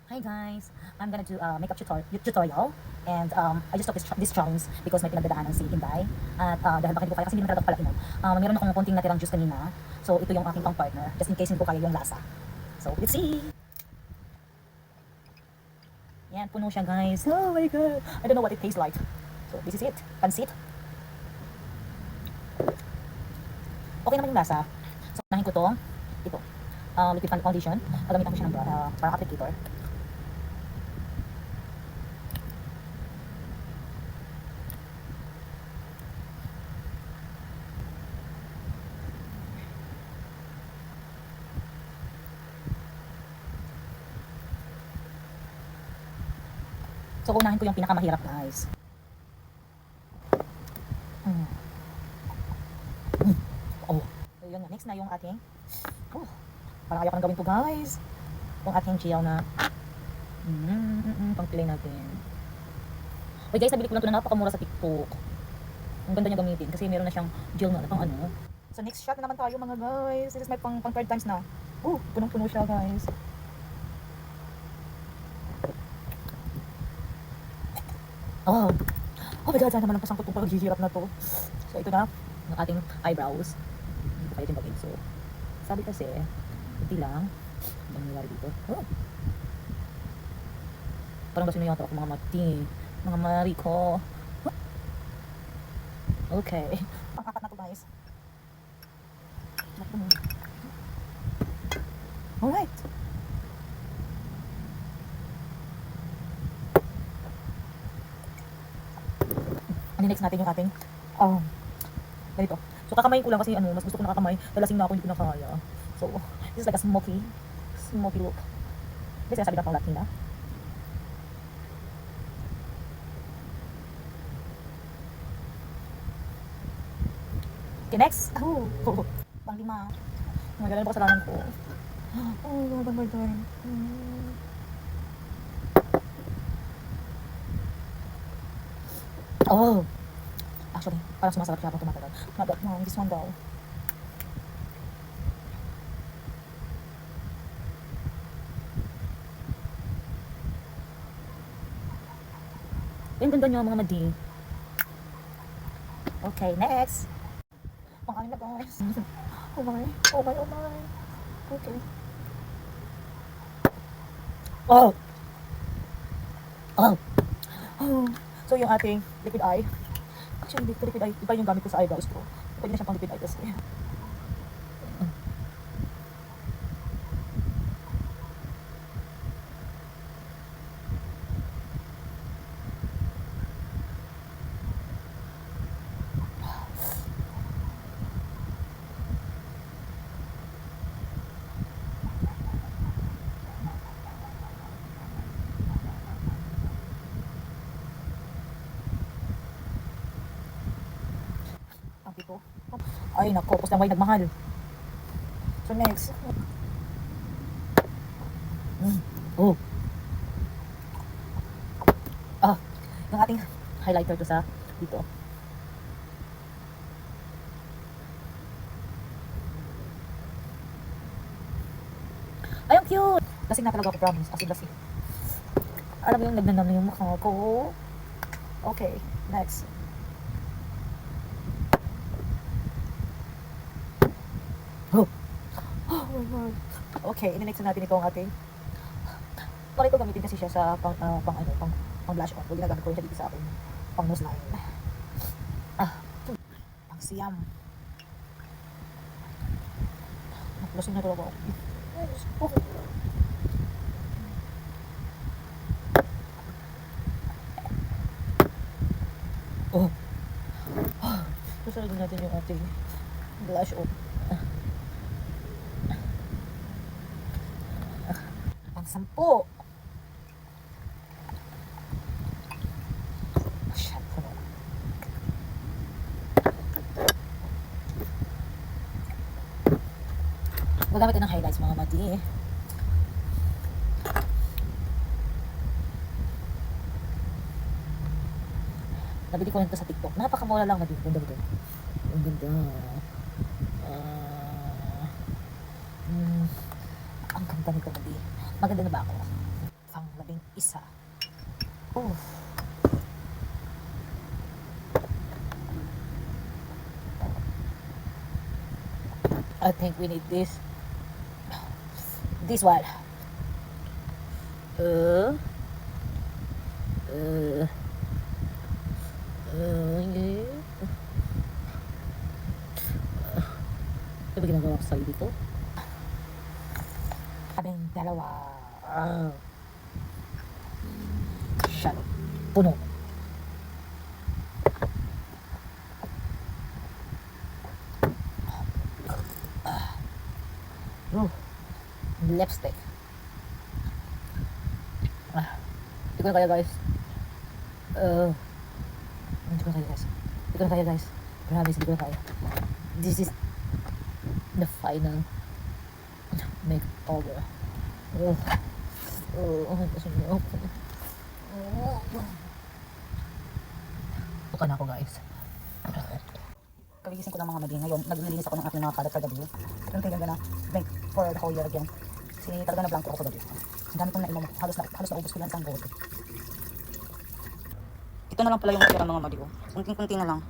Hi guys! I'm gonna do a makeup tutorial and I just took this challenge because may pinagdadaanan si Inday at dahil baka hindi ko kaya kasi hindi naman talaga pala inom. Meron akong konting natirang juice kanina, so ito yung aking pang partner just in case hindi ko kaya yung lasa. So let's see! Yan, puno siya guys. Oh my god! I don't know what it tastes like. So this is it. Pansit. Okay naman yung lasa. So unahin ko to. Ito. Liquid foundation. Gagamitan ko siya ng parang applicator. So, unahin ko yung pinakamahirap guys. Oh. So, yun na. Next na yung ating, parang ayaw ko nang gawin to guys. Yung ating gel na, pang play natin. Uy guys, nabili ko lang ito na napakamura sa TikTok. Ang ganda niya gamitin kasi meron na siyang gel na pang ano. So, next shot na naman tayo mga guys. This is my pang third times na. Punong-puno siya guys. Oh my god, sana naman ang pasangkot kong paghihirap na to. So, ito na, ng ating eyebrows. Hindi ko kaya timbagin. So, sabi kasi, hindi lang. Ano nangyayari dito? Parang ba sino yata ako mga mati. Mga mari ko. Okay. Pangkakat na to guys. Alright. Ano next natin yung ating ganito. So kakamayin ko lang kasi mas gusto ko nakakamay. Dalasing na ako, hindi ko na kaya. So this is like a smoky look. This is sabi na pang Latina. Okay, next. Pang lima. Oh my god, ano ba kasalanan ko? Oh my god. Actually, parang sumasarap siya habang tumatagal. Not that one, this one daw. Yung ganda nyo mga madi. Okay, next. Pang-anim na guys. Oh my. Okay. So yung ating liquid eye. Actually, hindi ko liquid eye. Iba yung gamit ko sa eyebrows ko. Pwede na siyang pang liquid eye kasi. Dito. Ay nako, tapos lang may nagmahal. So next. Yung ating highlighter to sa dito. Ay, ang cute! Lasing na talaga ako, promise. As in, lasing. Alam mo yung nagnanam na yung mukha ko. Okay, next. Oh my god. Okay, in-next natin ito ang ating. Para ito gamitin kasi siya sa pang blush on. So, ginagamit ko rin siya dito sa akin. Pang nose line. Pang siyam. Lasing na talaga ako. Ay, Diyos ko. Susunod natin yung ating blush on. Pang 10. Gagamit ka ng highlights mga mati. Nabili ko nito sa TikTok. Napakamura lang na din. Ganda. Ang ganda. Ang ganda nito mati. Maganda na ba ako? Pang Grabing isa. Oh. I think we need this. This one. Okay. Ano ba ginagawa ko sa'yo dito? Kaming dalawa. Shut up. Puno. Lipstick. Hindi ko na kaya guys. Hindi ko na kaya guys. Hindi ko na kaya guys. Promise, hindi ko na kaya. This is the final makeover. Oh my gosh, no. Buka na ako guys. Kagigising ko ng mga madi. Ngayon, naglilinis ako ng aking mga kalat kagabi. Yung tingnan na drink for the whole year again. Kasi talaga na blanco ako kagabi. Ang dami kong nainom. Halos naubos ko lang isang bote. Ito na lang pala yung natira mga madi ko. Kunting-kunti na lang.